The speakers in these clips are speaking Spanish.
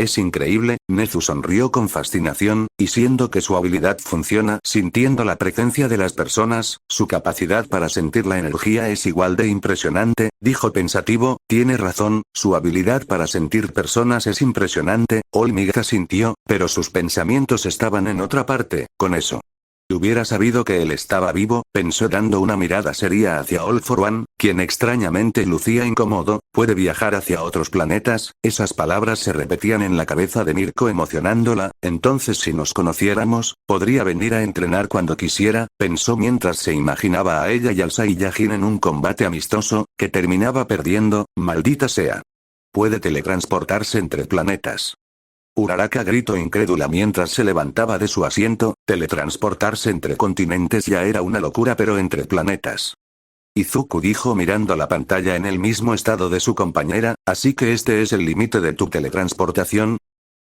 Es increíble, Nezu sonrió con fascinación, y siendo que su habilidad funciona sintiendo la presencia de las personas, su capacidad para sentir la energía es igual de impresionante, dijo pensativo, tiene razón, su habilidad para sentir personas es impresionante, Olmig asintió, pero sus pensamientos estaban en otra parte, con eso. Hubiera sabido que él estaba vivo, pensó dando una mirada seria hacia All for One, quien extrañamente lucía incómodo, puede viajar hacia otros planetas, esas palabras se repetían en la cabeza de Mirko emocionándola, entonces si nos conociéramos, podría venir a entrenar cuando quisiera, pensó mientras se imaginaba a ella y al Saiyajin en un combate amistoso, que terminaba perdiendo, maldita sea. Puede teletransportarse entre planetas. Uraraka gritó incrédula mientras se levantaba de su asiento, teletransportarse entre continentes ya era una locura pero entre planetas. Izuku dijo mirando la pantalla en el mismo estado de su compañera, así que este es el límite de tu teletransportación.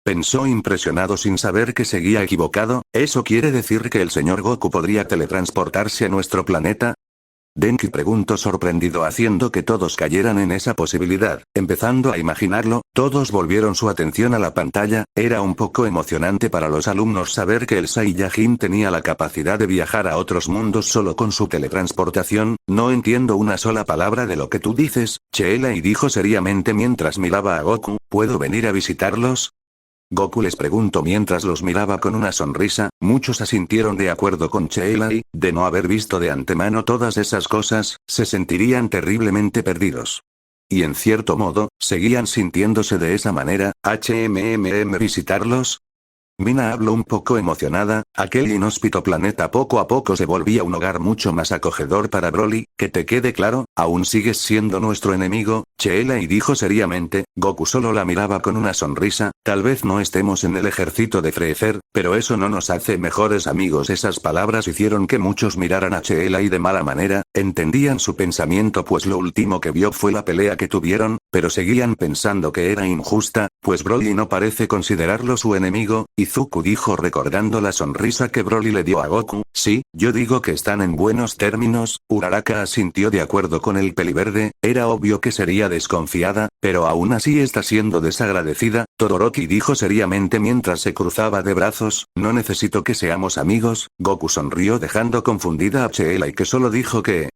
Pensó impresionado sin saber que seguía equivocado, ¿eso quiere decir que el señor Goku podría teletransportarse a nuestro planeta? Denki preguntó sorprendido haciendo que todos cayeran en esa posibilidad, empezando a imaginarlo, todos volvieron su atención a la pantalla, era un poco emocionante para los alumnos saber que el Saiyajin tenía la capacidad de viajar a otros mundos solo con su teletransportación, no entiendo una sola palabra de lo que tú dices, Cheelai dijo seriamente mientras miraba a Goku, ¿puedo venir a visitarlos? Goku les preguntó mientras los miraba con una sonrisa, muchos asintieron de acuerdo con Cheelai, de no haber visto de antemano todas esas cosas, se sentirían terriblemente perdidos. Y en cierto modo, seguían sintiéndose de esa manera, visitarlos. Mina habló un poco emocionada, aquel inhóspito planeta poco a poco se volvía un hogar mucho más acogedor para Broly, que te quede claro, aún sigues siendo nuestro enemigo, Cheelai dijo seriamente, Goku solo la miraba con una sonrisa, tal vez no estemos en el ejército de Freezer, pero eso no nos hace mejores amigos. Esas palabras hicieron que muchos miraran a Cheelai de mala manera, entendían su pensamiento pues lo último que vio fue la pelea que tuvieron, pero seguían pensando que era injusta, pues Broly no parece considerarlo su enemigo, Izuku dijo recordando la sonrisa que Broly le dio a Goku, sí, yo digo que están en buenos términos, Uraraka asintió de acuerdo con el peliverde, era obvio que sería desconfiada, pero aún así está siendo desagradecida, Todoroki dijo seriamente mientras se cruzaba de brazos, no necesito que seamos amigos, Goku sonrió dejando confundida a Cheelai que solo dijo que...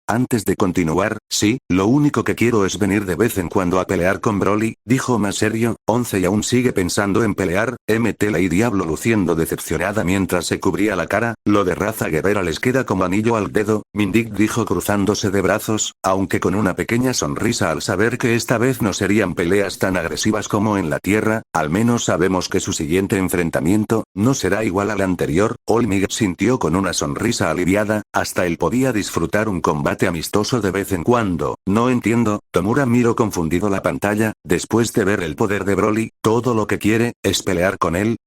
Antes de continuar, sí, lo único que quiero es venir de vez en cuando a pelear con Broly, dijo más serio, 11 y aún sigue pensando en pelear, Lady Diablo luciendo decepcionada mientras se cubría la cara, lo de raza guerrera les queda como anillo al dedo, Mindik dijo cruzándose de brazos, aunque con una pequeña sonrisa al saber que esta vez no serían peleas tan agresivas como en la tierra, al menos sabemos que su siguiente enfrentamiento, no será igual al anterior, Olmig sintió con una sonrisa aliviada, hasta él podía disfrutar un combate amistoso de vez en cuando, no entiendo, Tomura miró confundido la pantalla, después de ver el poder de Broly, todo lo que quiere, es pelear con él.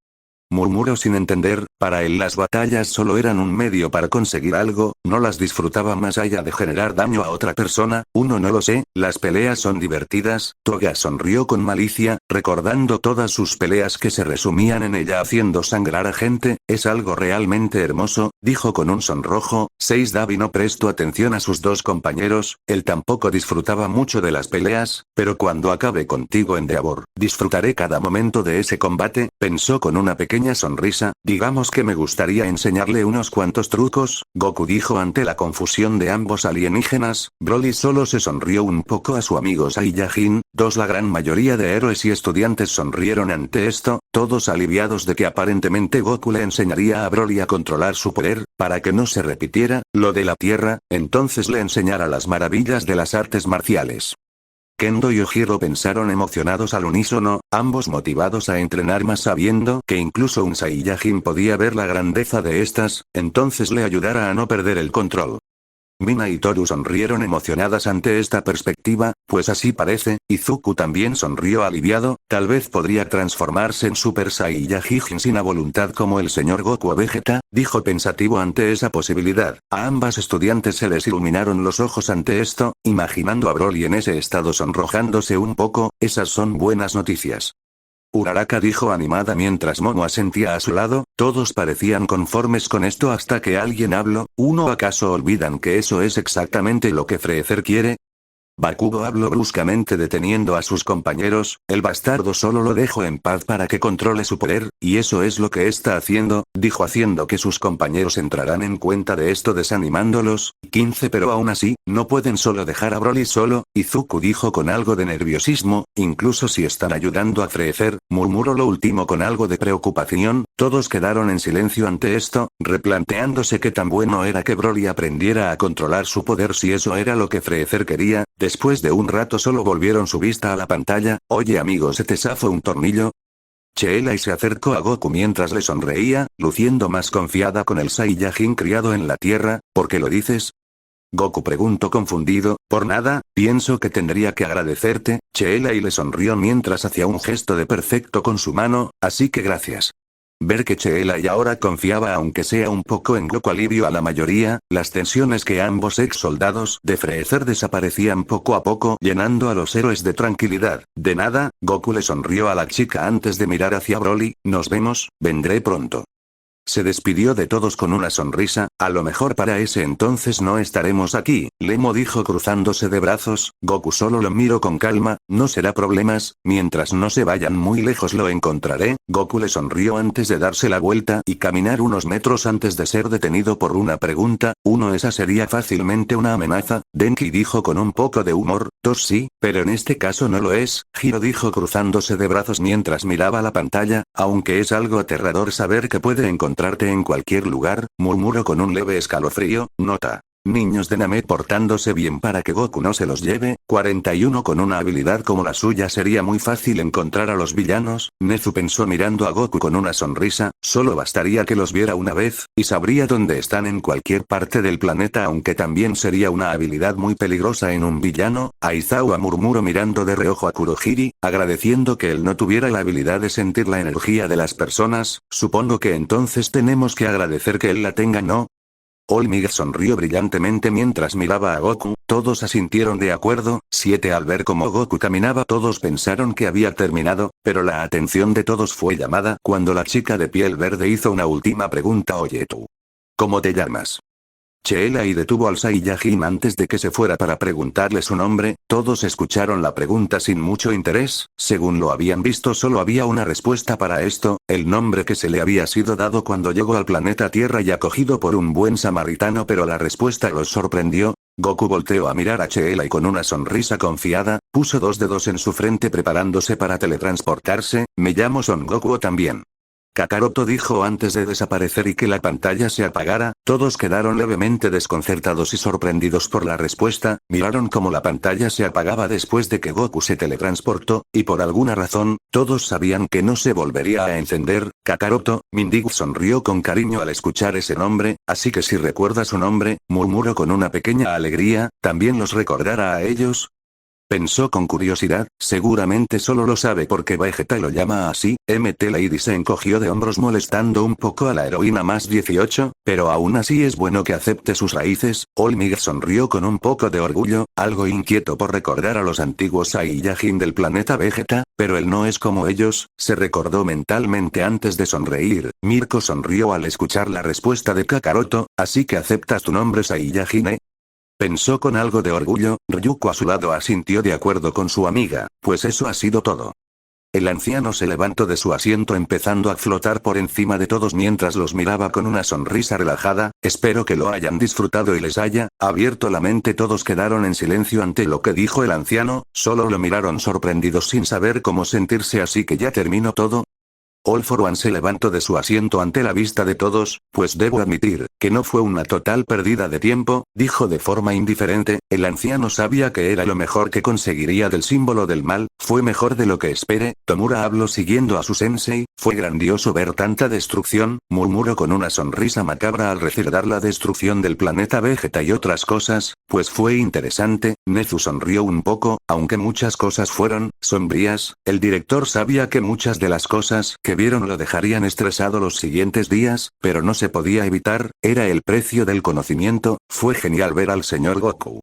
Murmuró sin entender, para él las batallas solo eran un medio para conseguir algo, no las disfrutaba más allá de generar daño a otra persona, uno no lo sé, las peleas son divertidas, Toga sonrió con malicia, recordando todas sus peleas que se resumían en ella haciendo sangrar a gente, es algo realmente hermoso, dijo con un sonrojo, 6 Davi no prestó atención a sus dos compañeros, él tampoco disfrutaba mucho de las peleas, pero cuando acabe contigo Endeavor, disfrutaré cada momento de ese combate, pensó con una pequeña sonrisa, digamos que me gustaría enseñarle unos cuantos trucos, Goku dijo ante la confusión de ambos alienígenas, Broly solo se sonrió un poco a su amigo Saiyajin, la gran mayoría de héroes y estudiantes sonrieron ante esto, todos aliviados de que aparentemente Goku le enseñaría a Broly a controlar su poder, para que no se repitiera, lo de la tierra, entonces le enseñara las maravillas de las artes marciales. Kendo y Ojiro pensaron emocionados al unísono, ambos motivados a entrenar más sabiendo que incluso un Saiyajin podía ver la grandeza de estas, entonces le ayudara a no perder el control. Mina y Toru sonrieron emocionadas ante esta perspectiva, pues así parece, Izuku también sonrió aliviado, tal vez podría transformarse en Super Saiyajin sin la voluntad como el señor Goku o Vegeta, dijo pensativo ante esa posibilidad, a ambas estudiantes se les iluminaron los ojos ante esto, imaginando a Broly en ese estado sonrojándose un poco, esas son buenas noticias. Uraraka dijo animada mientras Momo asentía a su lado, todos parecían conformes con esto hasta que alguien habló, ¿uno acaso olvidan que eso es exactamente lo que Freezer quiere? Bakugo habló bruscamente deteniendo a sus compañeros, el bastardo solo lo dejo en paz para que controle su poder, y eso es lo que está haciendo, dijo haciendo que sus compañeros entrarán en cuenta de esto desanimándolos. 15 Pero aún así, no pueden solo dejar a Broly solo, Izuku dijo con algo de nerviosismo, incluso si están ayudando a crecer, murmuró lo último con algo de preocupación, todos quedaron en silencio ante esto, replanteándose qué tan bueno era que Broly aprendiera a controlar su poder si eso era lo que Freezer quería. Después de un rato solo volvieron su vista a la pantalla. Oye amigo, ¿se te zafó un tornillo? Cheelai se acercó a Goku mientras le sonreía, luciendo más confiada con el Saiyajin criado en la tierra. ¿Por qué lo dices? Goku preguntó confundido. Por nada, pienso que tendría que agradecerte. Cheelai le sonrió mientras hacía un gesto de perfecto con su mano, así que gracias. Ver que Cheelai ahora confiaba aunque sea un poco en Goku alivió a la mayoría, las tensiones que ambos ex soldados de Freezer desaparecían poco a poco llenando a los héroes de tranquilidad. De nada, Goku le sonrió a la chica antes de mirar hacia Broly, nos vemos, vendré pronto. Se despidió de todos con una sonrisa, a lo mejor para ese entonces no estaremos aquí, Lemo dijo cruzándose de brazos. Goku solo lo miró con calma, no será problemas, mientras no se vayan muy lejos lo encontraré. Goku le sonrió antes de darse la vuelta y caminar unos metros antes de ser detenido por una pregunta. Esa sería fácilmente una amenaza, Denki dijo con un poco de humor. Sí, pero en este caso no lo es, Hiro dijo cruzándose de brazos mientras miraba la pantalla, aunque es algo aterrador saber que puede encontrarte en cualquier lugar, murmuró con un leve escalofrío. Nota. Niños de Namek portándose bien para que Goku no se los lleve. 41 Con una habilidad como la suya sería muy fácil encontrar a los villanos, Nezu pensó mirando a Goku con una sonrisa, solo bastaría que los viera una vez, y sabría dónde están en cualquier parte del planeta aunque también sería una habilidad muy peligrosa en un villano. Aizawa murmuró mirando de reojo a Kurohiri, agradeciendo que él no tuviera la habilidad de sentir la energía de las personas, supongo que entonces tenemos que agradecer que él la tenga, ¿no? Olmig sonrió brillantemente mientras miraba a Goku, todos asintieron de acuerdo. 7 Al ver cómo Goku caminaba todos pensaron que había terminado, pero la atención de todos fue llamada cuando la chica de piel verde hizo una última pregunta. Oye tú. ¿Cómo te llamas? Cheelai detuvo al Saiyajin antes de que se fuera para preguntarle su nombre, todos escucharon la pregunta sin mucho interés, según lo habían visto solo había una respuesta para esto, el nombre que se le había sido dado cuando llegó al planeta Tierra y acogido por un buen samaritano, pero la respuesta los sorprendió. Goku volteó a mirar a Cheelai con una sonrisa confiada, puso 2 dedos en su frente preparándose para teletransportarse. Me llamo Son Goku también. Kakaroto dijo antes de desaparecer y que la pantalla se apagara. Todos quedaron levemente desconcertados y sorprendidos por la respuesta, miraron cómo la pantalla se apagaba después de que Goku se teletransportó, y por alguna razón, todos sabían que no se volvería a encender. Kakaroto, Mindigo sonrió con cariño al escuchar ese nombre, así que si recuerda su nombre, murmuró con una pequeña alegría, también los recordará a ellos. Pensó con curiosidad, seguramente solo lo sabe porque Vegeta lo llama así. Lady se encogió de hombros molestando un poco a la heroína más 18, pero aún así es bueno que acepte sus raíces. Olmig sonrió con un poco de orgullo, algo inquieto por recordar a los antiguos Saiyajin del planeta Vegeta, pero él no es como ellos, se recordó mentalmente antes de sonreír. Mirko sonrió al escuchar la respuesta de Kakaroto, así que aceptas tu nombre Saiyajin, Pensó con algo de orgullo. Ryuko a su lado asintió de acuerdo con su amiga, pues eso ha sido todo. El anciano se levantó de su asiento empezando a flotar por encima de todos mientras los miraba con una sonrisa relajada. Espero que lo hayan disfrutado y les haya abierto la mente. Todos quedaron en silencio ante lo que dijo el anciano, solo lo miraron sorprendidos sin saber cómo sentirse. Así que ya terminó todo. All for One se levantó de su asiento ante la vista de todos, pues debo admitir, que no fue una total pérdida de tiempo, dijo de forma indiferente, el anciano sabía que era lo mejor que conseguiría del símbolo del mal, fue mejor de lo que esperé. Tomura habló siguiendo a su sensei, fue grandioso ver tanta destrucción, murmuró con una sonrisa macabra al recordar la destrucción del planeta Vegeta y otras cosas, pues fue interesante. Nezu sonrió un poco, aunque muchas cosas fueron sombrías, el director sabía que muchas de las cosas que vieron lo dejarían estresado los siguientes días, pero no se podía evitar, era el precio del conocimiento. Fue genial ver al señor Goku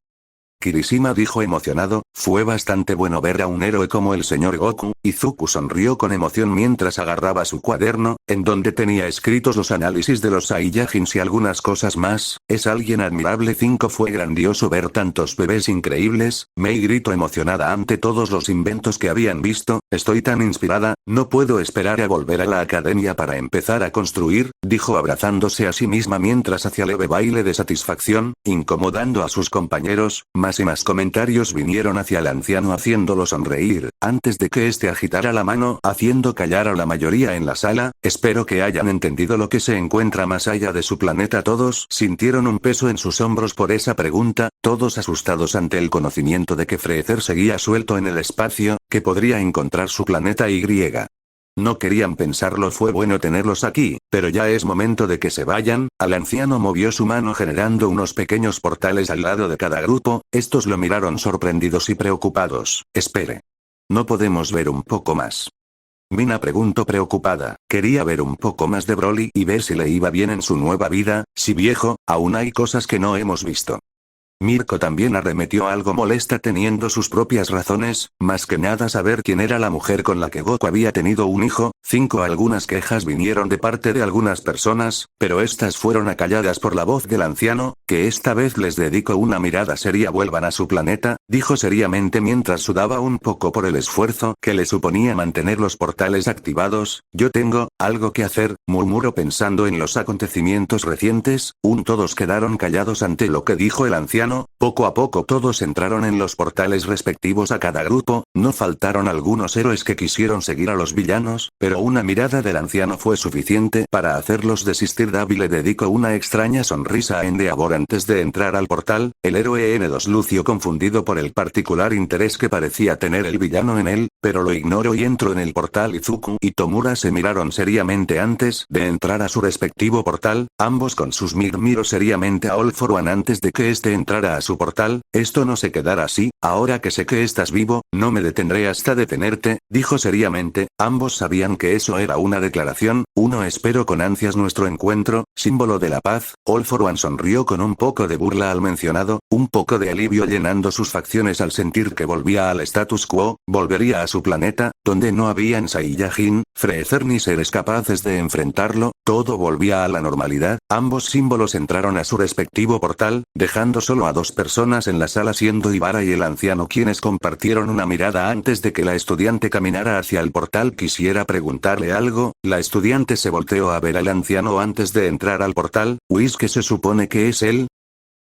Kirishima dijo emocionado, fue bastante bueno ver a un héroe como el señor Goku. Izuku sonrió con emoción mientras agarraba su cuaderno, en donde tenía escritos los análisis de los Saiyajins y algunas cosas más. Es alguien admirable. 5 Fue grandioso ver tantos bebés increíbles. Mei gritó emocionada ante todos los inventos que habían visto. Estoy tan inspirada, no puedo esperar a volver a la academia para empezar a construir, dijo abrazándose a sí misma mientras hacía leve baile de satisfacción, incomodando a sus compañeros. Más y más comentarios vinieron hacia el anciano haciéndolo sonreír, antes de que éste agitara la mano, haciendo callar a la mayoría en la sala. Espero que hayan entendido lo que se encuentra más allá de su planeta. Todos sintieron un peso en sus hombros por esa pregunta, todos asustados ante el conocimiento de que Freezer seguía suelto en el espacio, que podría encontrar su planeta Y. No querían pensarlo. Fue bueno tenerlos aquí, pero ya es momento de que se vayan. El anciano movió su mano generando unos pequeños portales al lado de cada grupo. Estos lo miraron sorprendidos y preocupados. Espere. ¿No podemos ver un poco más? Mina preguntó preocupada. Quería ver un poco más de Broly y ver si le iba bien en su nueva vida. Sí, viejo, aún hay cosas que no hemos visto. Mirko también arremetió algo molesta teniendo sus propias razones, más que nada saber quién era la mujer con la que Goku había tenido un hijo. 5 Algunas quejas vinieron de parte de algunas personas, pero estas fueron acalladas por la voz del anciano, que esta vez les dedicó una mirada seria. Vuelvan a su planeta, dijo seriamente mientras sudaba un poco por el esfuerzo que le suponía mantener los portales activados. Yo tengo algo que hacer, murmuró pensando en los acontecimientos recientes. Todos quedaron callados ante lo que dijo el anciano. Poco a poco todos entraron en los portales respectivos a cada grupo. No faltaron algunos héroes que quisieron seguir a los villanos, pero una mirada del anciano fue suficiente para hacerlos desistir. Davi le dedicó una extraña sonrisa a Endeavor antes de entrar al portal. El héroe N2 lució confundido por el particular interés que parecía tener el villano en él, pero lo ignoró y entró en el portal. Izuku y Tomura se miraron seriamente antes de entrar a su respectivo portal, ambos con sus miró seriamente a All For One antes de que este entrara a su portal. Esto no se quedará así. Ahora que sé que estás vivo, no me detendré hasta detenerte, dijo seriamente. Ambos sabían que eso era una declaración. Espero con ansias nuestro encuentro, símbolo de la paz. All For One sonrió con un poco de burla al mencionado, un poco de alivio llenando sus facciones al sentir que volvía al status quo, volvería a su planeta, donde no habían Saiyajin, Freezer ni seres capaces de enfrentarlo, todo volvía a la normalidad. Ambos símbolos entraron a su respectivo portal, dejando solo a 2 personas en la sala siendo Ibara y el anciano quienes compartieron una mirada antes de que la estudiante caminara hacia el portal. Quisiera preguntarle algo. La estudiante se volteó a ver al anciano antes de entrar al portal. ¿Whis que se supone que es él?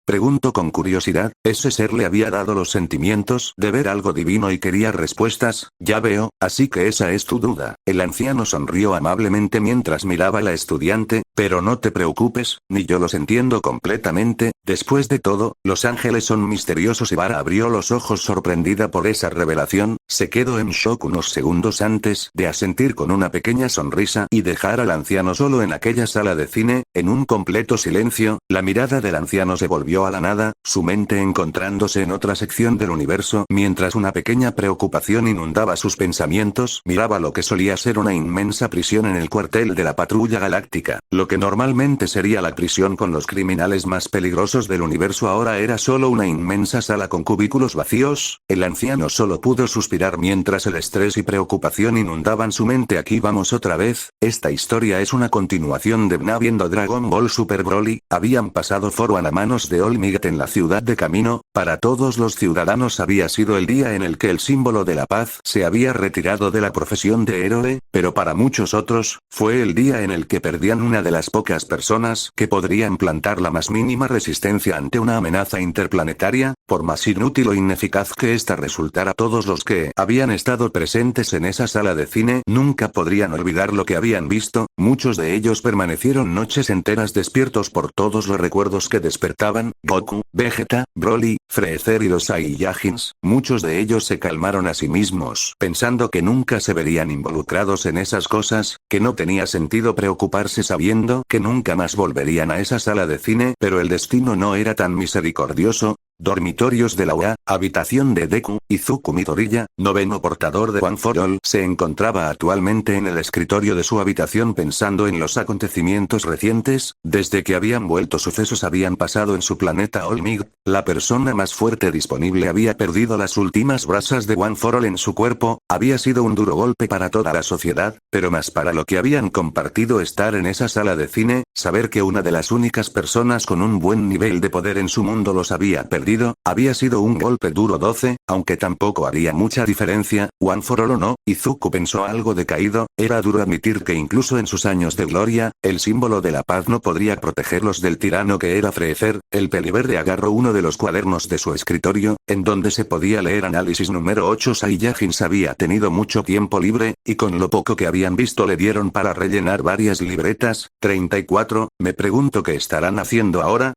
Preguntó con curiosidad. Ese ser le había dado los sentimientos de ver algo divino y quería respuestas. Ya veo, así que esa es tu duda. El anciano sonrió amablemente mientras miraba a la estudiante, pero no te preocupes, ni yo los entiendo completamente. Después de todo, los ángeles son misteriosos. Ibara abrió los ojos sorprendida por esa revelación, se quedó en shock unos segundos antes de asentir con una pequeña sonrisa y dejar al anciano solo en aquella sala de cine, en un completo silencio. La mirada del anciano se volvió a la nada, su mente encontrándose en otra sección del universo, mientras una pequeña preocupación inundaba sus pensamientos. Miraba lo que solía ser una inmensa prisión en el cuartel de la Patrulla Galáctica. Lo que normalmente sería la prisión con los criminales más peligrosos del universo ahora era solo una inmensa sala con cubículos vacíos. El anciano solo pudo suspirar mientras el estrés y preocupación inundaban su mente. Aquí vamos otra vez. Esta historia es una continuación de Bna viendo Dragon Ball Super Broly. Habían pasado For One a manos de All Might en la ciudad de Camino. Para todos los ciudadanos había sido el día en el que el símbolo de la paz se había retirado de la profesión de héroe, pero para muchos otros, fue el día en el que perdían una de las pocas personas que podrían plantar la más mínima resistencia ante una amenaza interplanetaria, por más inútil o ineficaz que ésta resultara. Todos los que habían estado presentes en esa sala de cine nunca podrían olvidar lo que habían visto. Muchos de ellos permanecieron noches enteras despiertos por todos los recuerdos que despertaban. Goku, Vegeta, Broly, Freezer y los Saiyajins. Muchos de ellos se calmaron a sí mismos, pensando que nunca se verían involucrados en esas cosas, que no tenía sentido preocuparse sabiendo que nunca más volverían a esa sala de cine, pero el destino no era tan misericordioso. Dormitorios de la UA, habitación de Deku, Izuku Midoriya, noveno portador de One for All, se encontraba actualmente en el escritorio de su habitación pensando en los acontecimientos recientes. Desde que habían vuelto sucesos habían pasado en su planeta Olmig, la persona más fuerte disponible había perdido las últimas brasas de One for All en su cuerpo. Había sido un duro golpe para toda la sociedad, pero más para lo que habían compartido estar en esa sala de cine. Saber que una de las únicas personas con un buen nivel de poder en su mundo los había perdido, había sido un golpe duro. 12, aunque tampoco haría mucha diferencia, One for All o no. Izuku pensó algo decaído. Era duro admitir que incluso en sus años de gloria, el símbolo de la paz no podría protegerlos del tirano que era Freezer. El peliverde agarró uno de los cuadernos de su escritorio, en donde se podía leer análisis número 8. Saiyajins había tenido mucho tiempo libre, y con lo poco que habían visto le dieron para rellenar varias libretas. 34, me pregunto qué estarán haciendo ahora.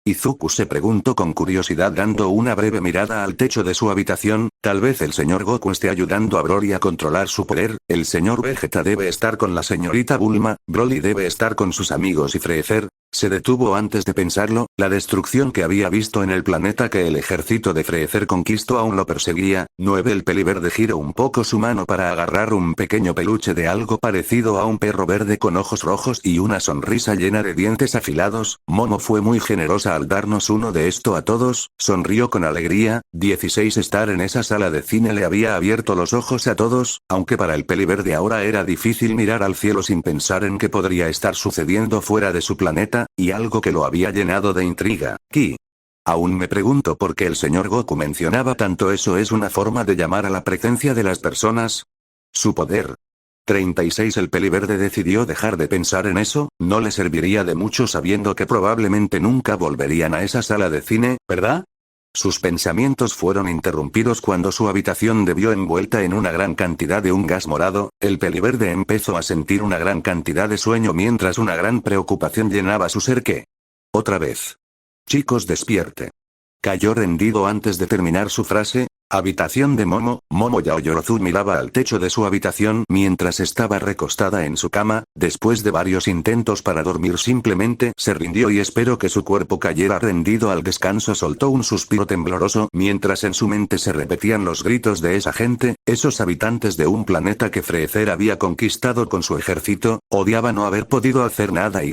Izuku se preguntó con curiosidad dando una breve mirada al techo de su habitación. Tal vez el señor Goku esté ayudando a Broly a controlar su poder, el señor Vegeta debe estar con la señorita Bulma, Broly debe estar con sus amigos y Freezer. Se detuvo antes de pensarlo. La destrucción que había visto en el planeta que el ejército de Freezer conquistó aún lo perseguía. 9. El peliverde giró un poco su mano para agarrar un pequeño peluche de algo parecido a un perro verde con ojos rojos y una sonrisa llena de dientes afilados. Momo fue muy generosa al darnos uno de esto a todos, sonrió con alegría. 16. Estar en esa sala de cine le había abierto los ojos a todos, aunque para el peliverde ahora era difícil mirar al cielo sin pensar en qué podría estar sucediendo fuera de su planeta, y algo que lo había llenado de intriga. Ki. Aún me pregunto por qué el señor Goku mencionaba tanto eso. ¿Es una forma de llamar a la presencia de las personas? Su poder. 36. El peliverde decidió dejar de pensar en eso. No le serviría de mucho sabiendo que probablemente nunca volverían a esa sala de cine, ¿verdad? Sus pensamientos fueron interrumpidos cuando su habitación debió envuelta en una gran cantidad de un gas morado. El peliverde empezó a sentir una gran cantidad de sueño mientras una gran preocupación llenaba su ser. ¿Qué? Otra vez. Chicos, despierte. Cayó rendido antes de terminar su frase. Habitación de Momo. Momo Yaoyorozu miraba al techo de su habitación mientras estaba recostada en su cama. Después de varios intentos para dormir simplemente se rindió y esperó que su cuerpo cayera rendido al descanso. Soltó un suspiro tembloroso mientras en su mente se repetían los gritos de esa gente, esos habitantes de un planeta que Freezer había conquistado con su ejército. Odiaba no haber podido hacer nada y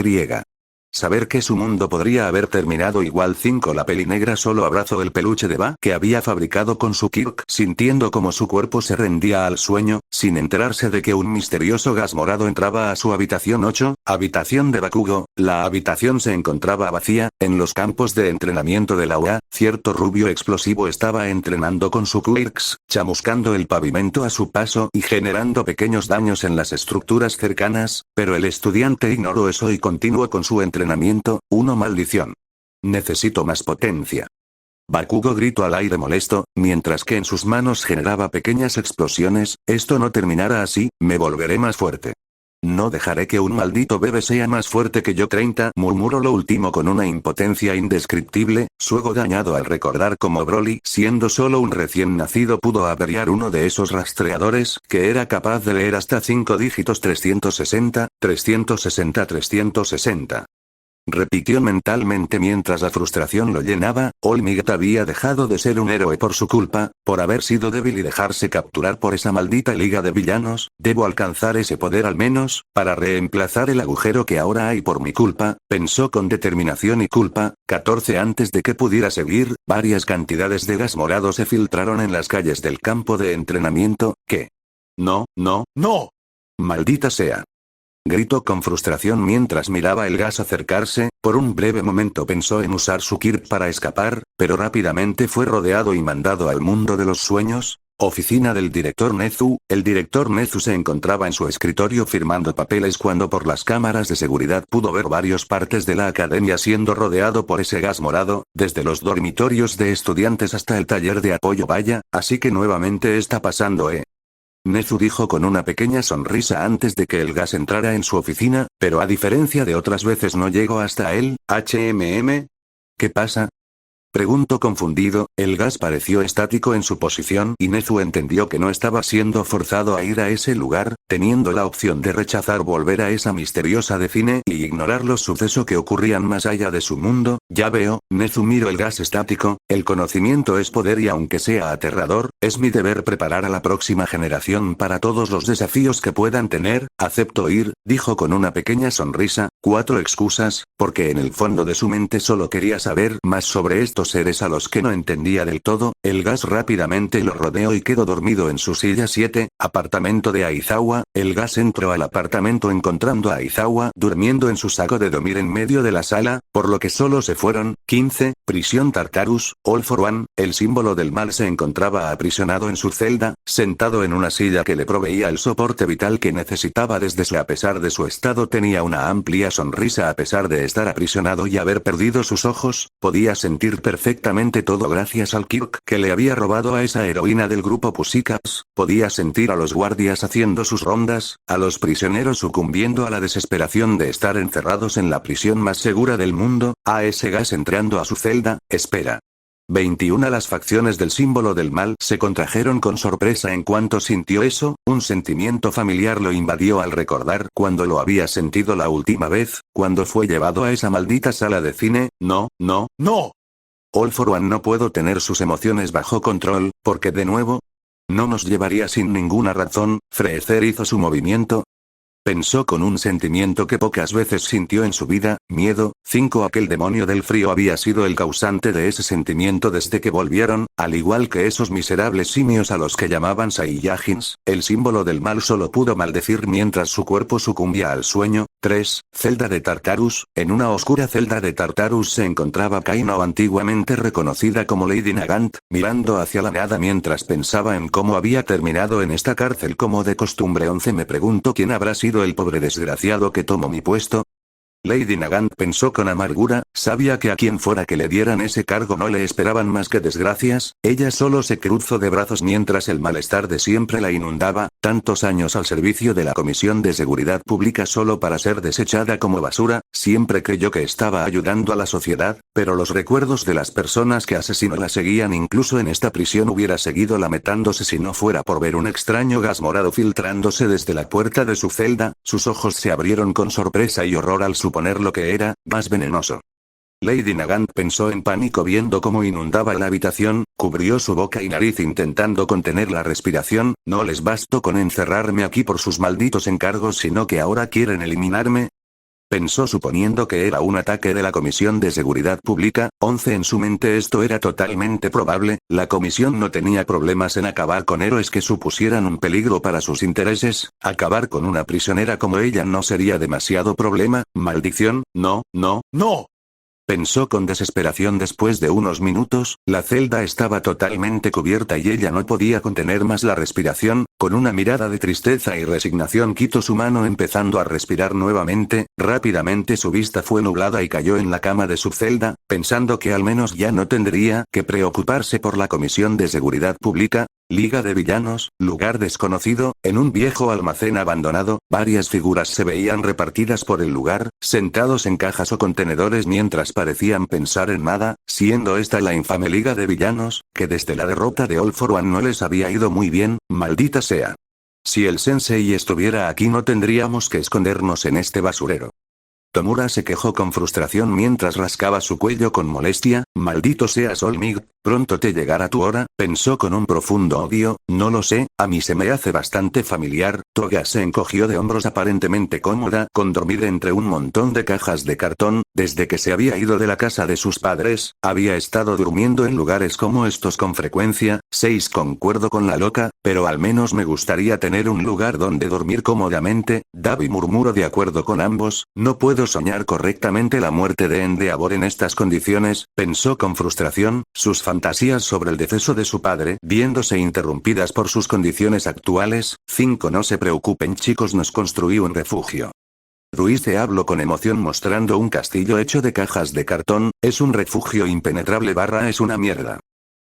saber que su mundo podría haber terminado igual. 5. La pelinegra solo abrazó el peluche de Ba que había fabricado con su Kirk, sintiendo como su cuerpo se rendía al sueño, sin enterarse de que un misterioso gas morado entraba a su habitación. 8. Habitación de Bakugo. La habitación se encontraba vacía. En los campos de entrenamiento de la UA, cierto rubio explosivo estaba entrenando con su Quirks, chamuscando el pavimento a su paso y generando pequeños daños en las estructuras cercanas, pero el estudiante ignoró eso y continuó con su entrenamiento. Maldición. Necesito más potencia. Bakugo gritó al aire molesto, mientras que en sus manos generaba pequeñas explosiones. Esto no terminará así, me volveré más fuerte. No dejaré que un maldito bebé sea más fuerte que yo. 30. Murmuró lo último con una impotencia indescriptible, su ego dañado al recordar cómo Broly, siendo solo un recién nacido, pudo averiar uno de esos rastreadores, que era capaz de leer hasta 5 dígitos. 360, 360, 360. Repitió mentalmente mientras la frustración lo llenaba. Olmig había dejado de ser un héroe por su culpa, por haber sido débil y dejarse capturar por esa maldita liga de villanos. Debo alcanzar ese poder al menos, para reemplazar el agujero que ahora hay por mi culpa, pensó con determinación y culpa. 14. Antes de que pudiera seguir, varias cantidades de gas morado se filtraron en las calles del campo de entrenamiento. ¿Qué? No, no, no. Maldita sea. Gritó con frustración mientras miraba el gas acercarse. Por un breve momento pensó en usar su Kirk para escapar, pero rápidamente fue rodeado y mandado al mundo de los sueños. Oficina del director Nezu. El director Nezu se encontraba en su escritorio firmando papeles cuando por las cámaras de seguridad pudo ver varias partes de la academia siendo rodeado por ese gas morado, desde los dormitorios de estudiantes hasta el taller de apoyo. Vaya, así que nuevamente está pasando, Nezu dijo con una pequeña sonrisa antes de que el gas entrara en su oficina, pero a diferencia de otras veces no llegó hasta él. ¿Qué pasa? Preguntó confundido. El gas pareció estático en su posición y Nezu entendió que no estaba siendo forzado a ir a ese lugar, teniendo la opción de rechazar volver a esa misteriosa decine y ignorar los sucesos que ocurrían más allá de su mundo. Ya veo, Nezu miró el gas estático, el conocimiento es poder y aunque sea aterrador, es mi deber preparar a la próxima generación para todos los desafíos que puedan tener. Acepto ir, dijo con una pequeña sonrisa, 4 excusas, porque en el fondo de su mente solo quería saber más sobre estos seres a los que no entendía del todo. El gas rápidamente lo rodeó y quedó dormido en su silla 7, apartamento de Aizawa. El gas entró al apartamento encontrando a Aizawa durmiendo en su saco de dormir en medio de la sala, por lo que solo se fueron. 15, prisión Tartarus, All for One. El símbolo del mal se encontraba aprisionado en su celda, sentado en una silla que le proveía el soporte vital que necesitaba desde su. A pesar de su estado tenía una amplia sonrisa a pesar de estar aprisionado y haber perdido sus ojos, podía sentir perfectamente todo gracias al Kirk que le había robado a esa heroína del grupo Pussycats, podía sentir a los guardias haciendo sus rondas, a los prisioneros sucumbiendo a la desesperación de estar encerrados en la prisión más segura del mundo, a ese gas entrando a su celda. Espera. 21. Las facciones del símbolo del mal se contrajeron con sorpresa en cuanto sintió eso, un sentimiento familiar lo invadió al recordar cuando lo había sentido la última vez, cuando fue llevado a esa maldita sala de cine. No, no, no. All for One no puedo tener sus emociones bajo control, porque de nuevo, no nos llevaría sin ninguna razón. Freezer hizo su movimiento. Pensó con un sentimiento que pocas veces sintió en su vida, miedo. 5. Aquel demonio del frío había sido el causante de ese sentimiento desde que volvieron, al igual que esos miserables simios a los que llamaban Saiyajins. El símbolo del mal solo pudo maldecir mientras su cuerpo sucumbía al sueño. 3. Celda de Tartarus. En una oscura celda de Tartarus se encontraba Kaino, antiguamente reconocida como Lady Nagant, mirando hacia la nada mientras pensaba en cómo había terminado en esta cárcel como de costumbre. 11. Me pregunto quién habrá sido el pobre desgraciado que tomó mi puesto. Lady Nagant pensó con amargura, sabía que a quien fuera que le dieran ese cargo no le esperaban más que desgracias. Ella solo se cruzó de brazos mientras el malestar de siempre la inundaba, tantos años al servicio de la Comisión de Seguridad Pública solo para ser desechada como basura. Siempre creyó que estaba ayudando a la sociedad, pero los recuerdos de las personas que asesinó la seguían. Incluso en esta prisión hubiera seguido lamentándose si no fuera por ver un extraño gas morado filtrándose desde la puerta de su celda. Sus ojos se abrieron con sorpresa y horror al suponer lo que era, más venenoso. Lady Nagant pensó en pánico viendo cómo inundaba la habitación, cubrió su boca y nariz intentando contener la respiración. No les bastó con encerrarme aquí por sus malditos encargos, sino que ahora quieren eliminarme. Pensó suponiendo que era un ataque de la Comisión de Seguridad Pública. 11. En su mente esto era totalmente probable, la comisión no tenía problemas en acabar con héroes que supusieran un peligro para sus intereses, acabar con una prisionera como ella no sería demasiado problema. Maldición, no, no, no. Pensó con desesperación. Después de unos minutos, la celda estaba totalmente cubierta y ella no podía contener más la respiración. Con una mirada de tristeza y resignación quitó su mano empezando a respirar nuevamente. Rápidamente su vista fue nublada y cayó en la cama de su celda, pensando que al menos ya no tendría que preocuparse por la Comisión de Seguridad Pública. Liga de Villanos, lugar desconocido. En un viejo almacén abandonado, varias figuras se veían repartidas por el lugar, sentados en cajas o contenedores mientras parecían pensar en nada, siendo esta la infame Liga de Villanos, que desde la derrota de All for One no les había ido muy bien. Maldita sea. Si el sensei estuviera aquí no tendríamos que escondernos en este basurero. Tomura se quejó con frustración mientras rascaba su cuello con molestia. Maldito seas Olmig, pronto te llegará tu hora, pensó con un profundo odio. No lo sé, a mí se me hace bastante familiar. Toga se encogió de hombros aparentemente cómoda con dormir entre un montón de cajas de cartón. Desde que se había ido de la casa de sus padres, había estado durmiendo en lugares como estos con frecuencia. 6. Concuerdo con la loca, pero al menos me gustaría tener un lugar donde dormir cómodamente. Davi murmuró de acuerdo con ambos. No puedo soñar correctamente la muerte de Endeavor en estas condiciones, pensó con frustración, sus fantasías sobre el deceso de su padre viéndose interrumpidas por sus condiciones actuales. 5. No se preocupen chicos, nos construí un refugio. Ruiz habló con emoción mostrando un castillo hecho de cajas de cartón. Es un refugio impenetrable / es una mierda.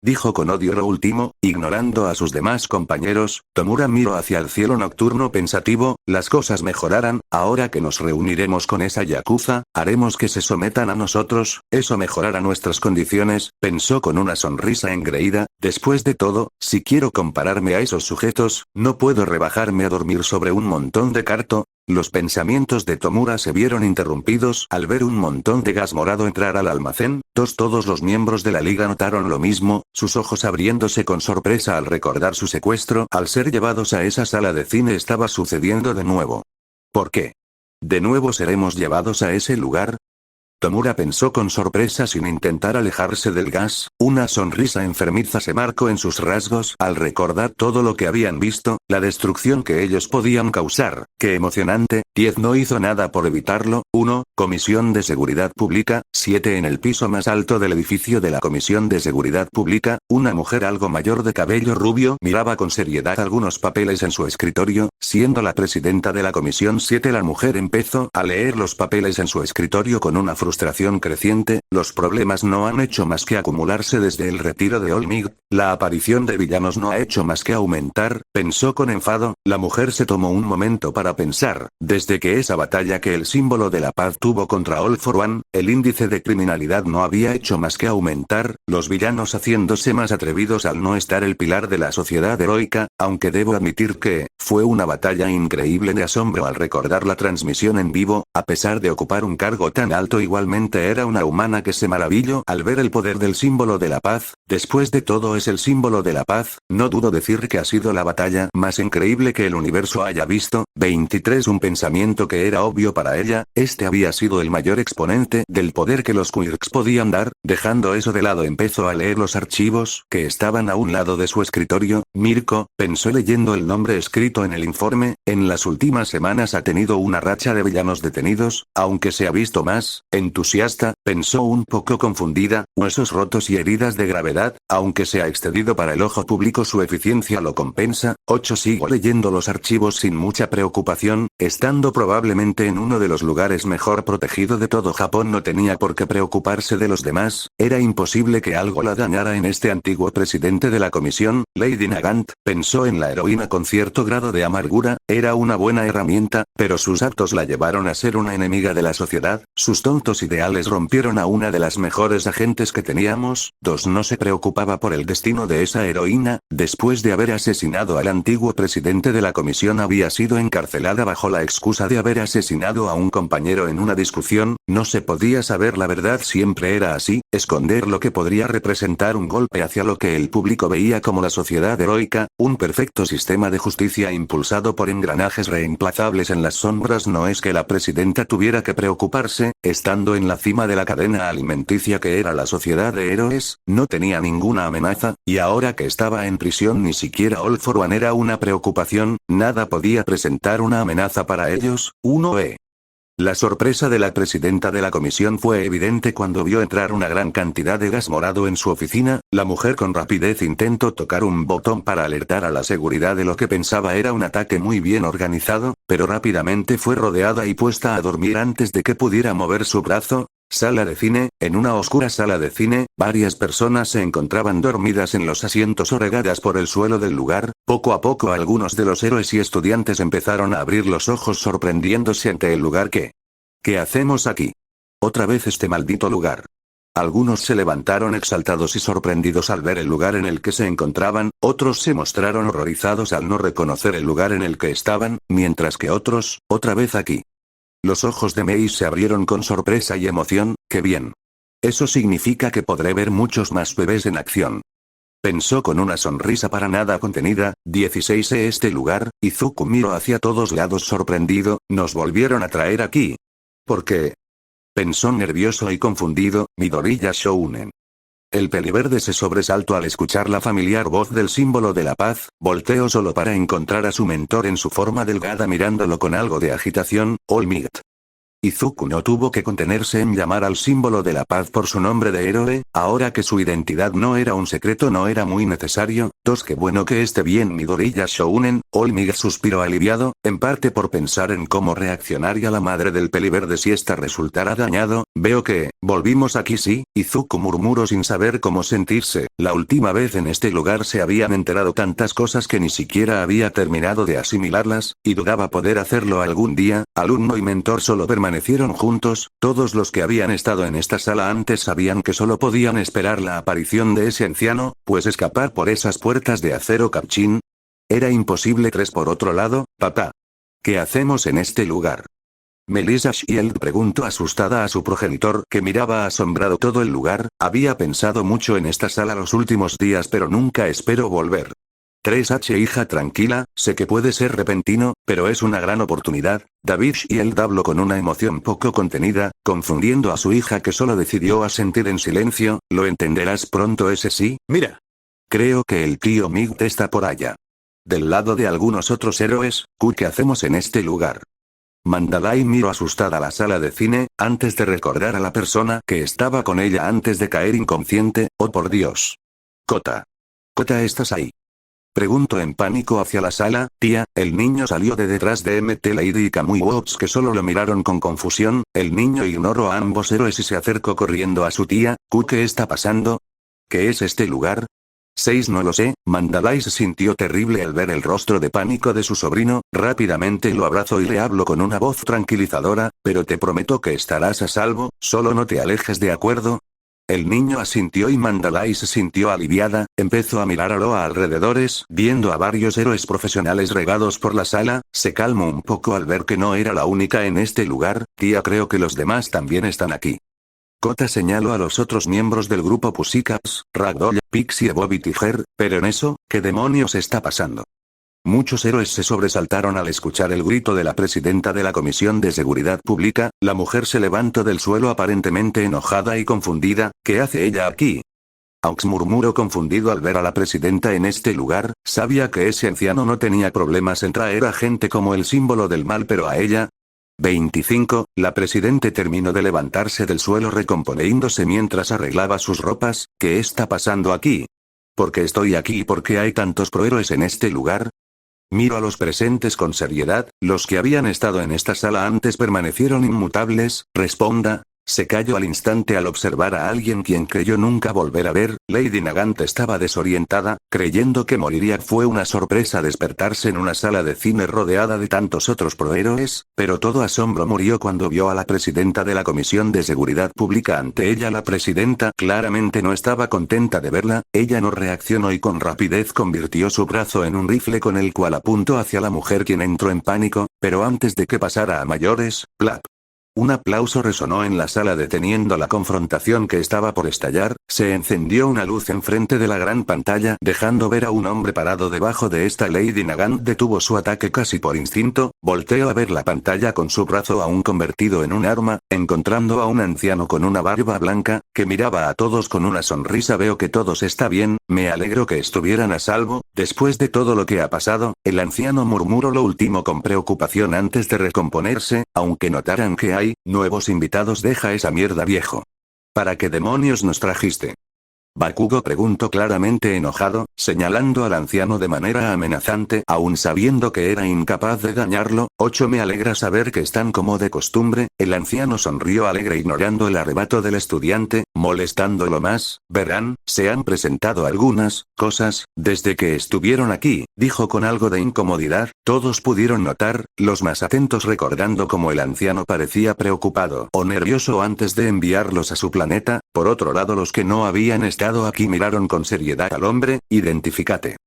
Dijo con odio lo último, ignorando a sus demás compañeros. Tomura miró hacia el cielo nocturno pensativo. Las cosas mejorarán, ahora que nos reuniremos con esa yakuza, haremos que se sometan a nosotros, eso mejorará nuestras condiciones, pensó con una sonrisa engreída. Después de todo, si quiero compararme a esos sujetos, no puedo rebajarme a dormir sobre un montón de carto. Los pensamientos de Tomura se vieron interrumpidos al ver un montón de gas morado entrar al almacén. Todos los miembros de la liga notaron lo mismo, sus ojos abriéndose con sorpresa al recordar su secuestro. Al ser llevados a esa sala de cine estaba sucediendo de nuevo. ¿Por qué? ¿De nuevo seremos llevados a ese lugar? Tomura pensó con sorpresa sin intentar alejarse del gas, una sonrisa enfermiza se marcó en sus rasgos al recordar todo lo que habían visto, la destrucción que ellos podían causar. ¡Qué emocionante! 10 no hizo nada por evitarlo. 1. Comisión de Seguridad Pública. 7. En el piso más alto del edificio de la Comisión de Seguridad Pública, una mujer algo mayor de cabello rubio miraba con seriedad algunos papeles en su escritorio, siendo la presidenta de la Comisión 7. La mujer empezó a leer los papeles en su escritorio con una frustración creciente. Los problemas no han hecho más que acumularse desde el retiro de Olmig. La aparición de villanos no ha hecho más que aumentar, pensó con enfado. La mujer se tomó un momento para pensar. Desde que esa batalla que el símbolo de la paz tuvo contra All for One, el índice de criminalidad no había hecho más que aumentar, los villanos haciéndose más atrevidos al no estar el pilar de la sociedad heroica, aunque debo admitir que, fue una batalla increíble de asombro al recordar la transmisión en vivo, a pesar de ocupar un cargo tan alto igualmente era una humana que se maravilló al ver el poder del símbolo de la paz. Después de todo es el símbolo de la paz, no dudo decir que ha sido la batalla más increíble que el universo haya visto. 23. Un pensamiento que era obvio para ella, este había sido el mayor exponente del poder que los quirks podían dar. Dejando eso de lado empezó a leer los archivos que estaban a un lado de su escritorio. Mirko, pensó leyendo el nombre escrito en el informe, en las últimas semanas ha tenido una racha de villanos detenidos, aunque se ha visto más. Entusiasta, pensó un poco confundida, huesos rotos y heridas de gravedad, aunque se ha excedido para el ojo público su eficiencia lo compensa. 8. Sigo leyendo los archivos sin mucha preocupación, estando probablemente en uno de los lugares mejor protegido de todo Japón no tenía por qué preocuparse de los demás, era imposible que algo la dañara en este antiguo presidente de la comisión, Lady Nagant, pensó en la heroína con cierto grado de amargura, era una buena herramienta, pero sus actos la llevaron a ser una enemiga de la sociedad, sus tontos ideales rompieron a una de las mejores agentes que teníamos. 2. No se preocupaba por el destino de esa heroína, después de haber asesinado al antiguo presidente de la comisión había sido encarcelada bajo la excusa de haber asesinado a un compañero en una discusión, no se podía saber la verdad siempre era así, esconder lo que podría representar un golpe hacia lo que el público veía como la sociedad heroica, un perfecto sistema de justicia impulsado por engranajes reemplazables en las sombras. No es que la presidenta tuviera que preocuparse, estando en la cima de la cadena alimenticia que era la sociedad de héroes, no tenía ninguna amenaza, y ahora que estaba en prisión ni siquiera All for One era una preocupación, nada podía presentar una amenaza para ellos. 1. La sorpresa de la presidenta de la comisión fue evidente cuando vio entrar una gran cantidad de gas morado en su oficina. La mujer con rapidez intentó tocar un botón para alertar a la seguridad de lo que pensaba era un ataque muy bien organizado, pero rápidamente fue rodeada y puesta a dormir antes de que pudiera mover su brazo. Sala de cine, en una oscura sala de cine, varias personas se encontraban dormidas en los asientos o regadas por el suelo del lugar. Poco a poco algunos de los héroes y estudiantes empezaron a abrir los ojos sorprendiéndose ante el lugar que... ¿Qué hacemos aquí? Otra vez este maldito lugar. Algunos se levantaron exaltados y sorprendidos al ver el lugar en el que se encontraban, otros se mostraron horrorizados al no reconocer el lugar en el que estaban, mientras que otros, otra vez aquí. Los ojos de Mei se abrieron con sorpresa y emoción. ¡Qué bien! Eso significa que podré ver muchos más bebés en acción. Pensó con una sonrisa para nada contenida. 16. Este lugar, Izuku miró hacia todos lados sorprendido, nos volvieron a traer aquí. ¿Por qué? Pensó nervioso y confundido. Midoriya Shounen. El peliverde se sobresaltó al escuchar la familiar voz del símbolo de la paz, volteó solo para encontrar a su mentor en su forma delgada mirándolo con algo de agitación. All Might. Izuku no tuvo que contenerse en llamar al símbolo de la paz por su nombre de héroe, ahora que su identidad no era un secreto no era muy necesario. Qué bueno que esté bien Midoriya Shounen, Olmiga suspiró aliviado, en parte por pensar en cómo reaccionaría la madre del peliverde si ésta resultara dañado. Veo que, volvimos aquí sí, Izuku murmuró sin saber cómo sentirse, la última vez en este lugar se habían enterado tantas cosas que ni siquiera había terminado de asimilarlas, y dudaba poder hacerlo algún día. Alumno y mentor solo permanecieron juntos, todos los que habían estado en esta sala antes sabían que solo podían esperar la aparición de ese anciano, pues escapar por esas puertas de acero Capchin era imposible. Por otro lado, papá, ¿qué hacemos en este lugar? Melissa Shield preguntó asustada a su progenitor que miraba asombrado todo el lugar. Había pensado mucho en esta sala los últimos días pero nunca espero volver. 3H hija tranquila, sé que puede ser repentino, pero es una gran oportunidad. David Shield habló con una emoción poco contenida, confundiendo a su hija que solo decidió asentir en silencio. Lo entenderás pronto ese sí. Mira. Creo que el tío Mig está por allá. Del lado de algunos otros héroes, ¿qué hacemos en este lugar? Mandalay miró asustada la sala de cine, antes de recordar a la persona que estaba con ella antes de caer inconsciente. Oh por Dios. Kota. Kota, ¿estás ahí? Preguntó en pánico hacia la sala. Tía, el niño salió de detrás de MT Lady y Kamui Wops que solo lo miraron con confusión. El niño ignoró a ambos héroes y se acercó corriendo a su tía. ¿Qué está pasando? ¿Qué es este lugar? 6 No lo sé. Mandalay se sintió terrible al ver el rostro de pánico de su sobrino, rápidamente lo abrazó y le habló con una voz tranquilizadora, pero te prometo que estarás a salvo, solo no te alejes, ¿de acuerdo? El niño asintió y Mandalay se sintió aliviada, empezó a mirar a los alrededores, viendo a varios héroes profesionales regados por la sala, se calmó un poco al ver que no era la única en este lugar. Tía, creo que los demás también están aquí. Kota señaló a los otros miembros del grupo Pussycats, Ragdoll, Pixie y Bobby Tiger, pero en eso, ¿qué demonios está pasando? Muchos héroes se sobresaltaron al escuchar el grito de la presidenta de la Comisión de Seguridad Pública. La mujer se levantó del suelo aparentemente enojada y confundida. ¿Qué hace ella aquí? Aux murmuró confundido al ver a la presidenta en este lugar. Sabía que ese anciano no tenía problemas en traer a gente como el símbolo del mal, pero a ella... 25. La presidente terminó de levantarse del suelo recomponiéndose mientras arreglaba sus ropas. ¿Qué está pasando aquí? ¿Por qué estoy aquí y por qué hay tantos prohéroes en este lugar? Miro a los presentes con seriedad. Los que habían estado en esta sala antes permanecieron inmutables. Responda. Se calló al instante al observar a alguien quien creyó nunca volver a ver. Lady Nagant estaba desorientada, creyendo que moriría. Fue una sorpresa despertarse en una sala de cine rodeada de tantos otros prohéroes, pero todo asombro murió cuando vio a la presidenta de la Comisión de Seguridad Pública ante ella. La presidenta claramente no estaba contenta de verla, ella no reaccionó y con rapidez convirtió su brazo en un rifle con el cual apuntó hacia la mujer, quien entró en pánico, pero antes de que pasara a mayores, plap. Un aplauso resonó en la sala deteniendo la confrontación que estaba por estallar. Se encendió una luz enfrente de la gran pantalla dejando ver a un hombre parado debajo de esta. Lady Nagant detuvo su ataque casi por instinto, volteó a ver la pantalla con su brazo aún convertido en un arma, encontrando a un anciano con una barba blanca, que miraba a todos con una sonrisa. Veo que todos está bien, me alegro que estuvieran a salvo, después de todo lo que ha pasado. El anciano murmuró lo último con preocupación antes de recomponerse, aunque notaran que hay nuevos invitados. Deja esa mierda, viejo. ¿Para qué demonios nos trajiste? Bakugo preguntó claramente enojado, señalando al anciano de manera amenazante, aun sabiendo que era incapaz de dañarlo. 8 Me alegra saber que están como de costumbre. El anciano sonrió alegre ignorando el arrebato del estudiante, molestándolo más. Verán, se han presentado algunas cosas desde que estuvieron aquí, dijo con algo de incomodidad. Todos pudieron notar, los más atentos recordando cómo el anciano parecía preocupado o nervioso antes de enviarlos a su planeta. Por otro lado, los que no habían estado aquí miraron con seriedad al hombre. Identifícate.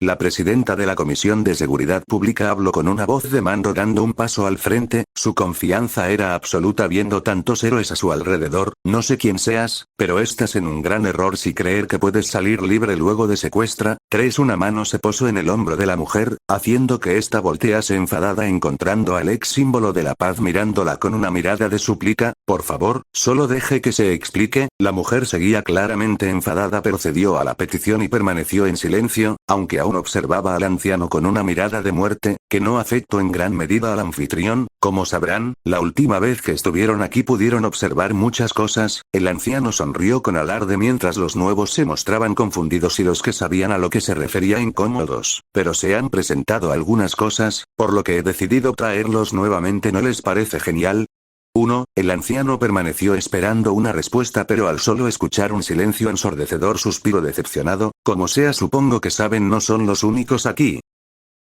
La presidenta de la Comisión de Seguridad Pública habló con una voz de mando dando un paso al frente, su confianza era absoluta viendo tantos héroes a su alrededor. No sé quién seas, pero estás en un gran error si creer que puedes salir libre luego de secuestra. 3 Una mano se posó en el hombro de la mujer, haciendo que ésta voltease enfadada encontrando al ex símbolo de la paz mirándola con una mirada de súplica. Por favor, solo deje que se explique. La mujer seguía claramente enfadada pero cedió a la petición y permaneció en silencio, aunque aún observaba al anciano con una mirada de muerte, que no afectó en gran medida al anfitrión. Como sabrán, la última vez que estuvieron aquí pudieron observar muchas cosas. El anciano sonrió con alarde mientras los nuevos se mostraban confundidos y los que sabían a lo que se refería incómodos. Pero se han presentado algunas cosas, por lo que he decidido traerlos nuevamente. ¿No les parece genial? 1. El anciano permaneció esperando una respuesta pero al solo escuchar un silencio ensordecedor suspiró decepcionado. Como sea, supongo que saben, no son los únicos aquí.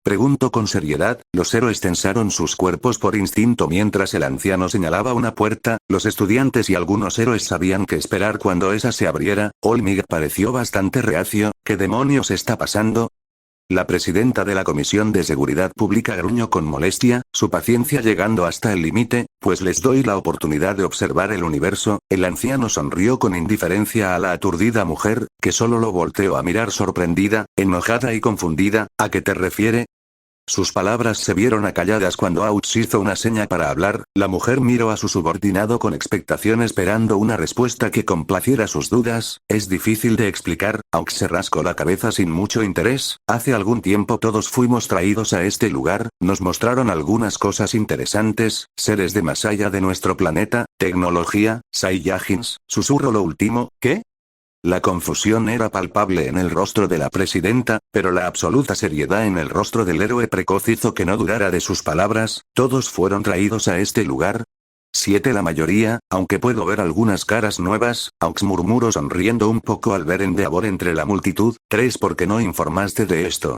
Preguntó con seriedad. Los héroes tensaron sus cuerpos por instinto mientras el anciano señalaba una puerta. Los estudiantes y algunos héroes sabían qué esperar cuando esa se abriera. Olmig pareció bastante reacio. ¿Qué demonios está pasando? La presidenta de la Comisión de Seguridad Pública gruñó con molestia, su paciencia llegando hasta el límite. Pues les doy la oportunidad de observar el universo. El anciano sonrió con indiferencia a la aturdida mujer, que solo lo volteó a mirar sorprendida, enojada y confundida. ¿A qué te refiere? Sus palabras se vieron acalladas cuando Aux hizo una seña para hablar. La mujer miró a su subordinado con expectación esperando una respuesta que complaciera sus dudas. Es difícil de explicar. Aux se rascó la cabeza sin mucho interés. Hace algún tiempo todos fuimos traídos a este lugar, nos mostraron algunas cosas interesantes, seres de más allá de nuestro planeta, tecnología, Saiyajins. Susurró lo último. ¿Qué? La confusión era palpable en el rostro de la presidenta, pero la absoluta seriedad en el rostro del héroe precoz hizo que no dudara de sus palabras. ¿Todos fueron traídos a este lugar? 7. La mayoría, aunque puedo ver algunas caras nuevas. Aux murmuró sonriendo un poco al ver Endeavor entre la multitud. 3. ¿Por qué no informaste de esto?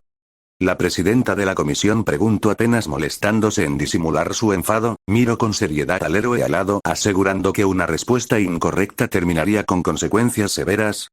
La presidenta de la comisión preguntó apenas molestándose en disimular su enfado. Miró con seriedad al héroe alado, asegurando que una respuesta incorrecta terminaría con consecuencias severas.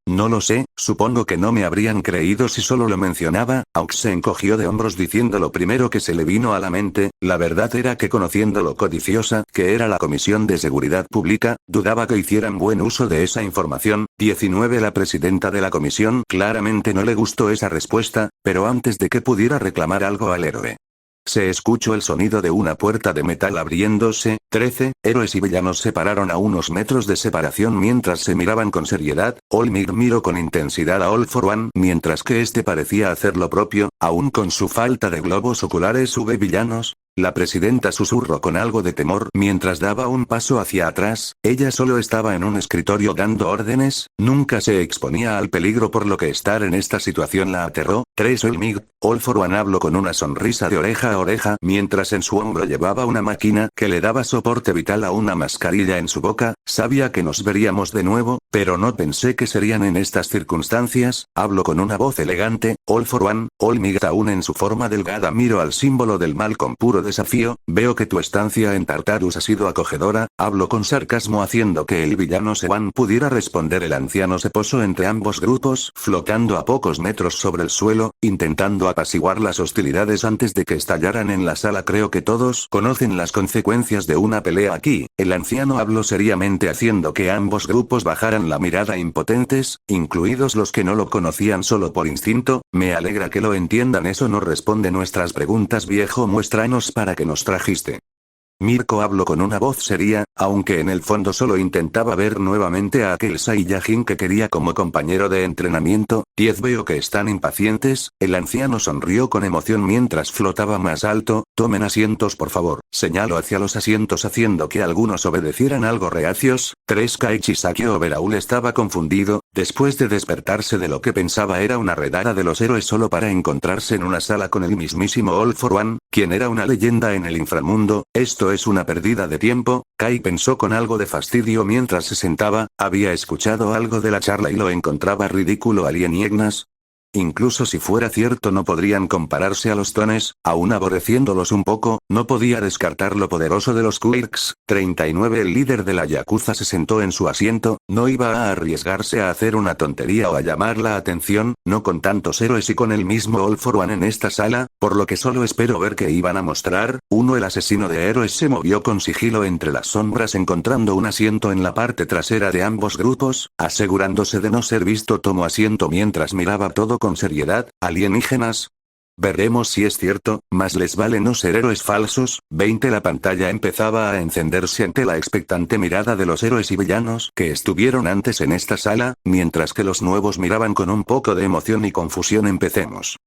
No lo sé, supongo que no me habrían creído si solo lo mencionaba. Aux se encogió de hombros diciendo lo primero que se le vino a la mente. La verdad era que conociendo lo codiciosa que era la Comisión de Seguridad Pública, dudaba que hicieran buen uso de esa información. 19. La presidenta de la comisión claramente no le gustó esa respuesta, pero antes de que pudiera reclamar algo al héroe, se escuchó el sonido de una puerta de metal abriéndose. 13. Héroes y villanos se pararon a unos metros de separación mientras se miraban con seriedad. Olmig miró con intensidad a All for One mientras que este parecía hacer lo propio, aún con su falta de globos oculares. Villanos. La presidenta susurró con algo de temor mientras daba un paso hacia atrás. Ella solo estaba en un escritorio dando órdenes, nunca se exponía al peligro por lo que estar en esta situación la aterró. 3. Olmig. All for One habló con una sonrisa de oreja a oreja mientras en su hombro llevaba una máquina que le daba soporte vital a una mascarilla en su boca. Sabía que nos veríamos de nuevo, pero no pensé que serían en estas circunstancias. Habló con una voz elegante. All for One. Olmig aún en su forma delgada miró al símbolo del mal con puro desafío. Veo que tu estancia en Tartarus ha sido acogedora. Habló con sarcasmo haciendo que el villano Sewan pudiera responder. El anciano se posó entre ambos grupos, flotando a pocos metros sobre el suelo, intentando apaciguar las hostilidades antes de que estallaran en la sala. Creo que todos conocen las consecuencias de una pelea aquí. El anciano habló seriamente haciendo que ambos grupos bajaran la mirada impotentes, incluidos los que no lo conocían solo por instinto. Me alegra que lo entiendan. Eso no responde nuestras preguntas, viejo. Muéstranos para qué nos trajiste. Mirko habló con una voz seria, aunque en el fondo solo intentaba ver nuevamente a aquel Saiyajin que quería como compañero de entrenamiento. 10. Veo que están impacientes. El anciano sonrió con emoción mientras flotaba más alto. Tomen asientos por favor. Señaló hacia los asientos haciendo que algunos obedecieran algo reacios. 3. Kaichisaki Oberaul estaba confundido, después de despertarse de lo que pensaba era una redada de los héroes solo para encontrarse en una sala con el mismísimo All for One, quien era una leyenda en el inframundo. Esto es una pérdida de tiempo. Kai pensó con algo de fastidio mientras se sentaba. Había escuchado algo de la charla y lo encontraba ridículo. Alienígenas. Incluso si fuera cierto no podrían compararse a los Tones, aún aborreciéndolos un poco, no podía descartar lo poderoso de los Quirks. 39. El líder de la Yakuza se sentó en su asiento, no iba a arriesgarse a hacer una tontería o a llamar la atención, no con tantos héroes y con el mismo All for One en esta sala, por lo que solo espero ver qué iban a mostrar. 1. El asesino de héroes se movió con sigilo entre las sombras encontrando un asiento en la parte trasera de ambos grupos, asegurándose de no ser visto tomó asiento mientras miraba todo con seriedad. Alienígenas. Veremos si es cierto, más les vale no ser héroes falsos. 20 La pantalla empezaba a encenderse ante la expectante mirada de los héroes y villanos que estuvieron antes en esta sala, mientras que los nuevos miraban con un poco de emoción y confusión. Empecemos.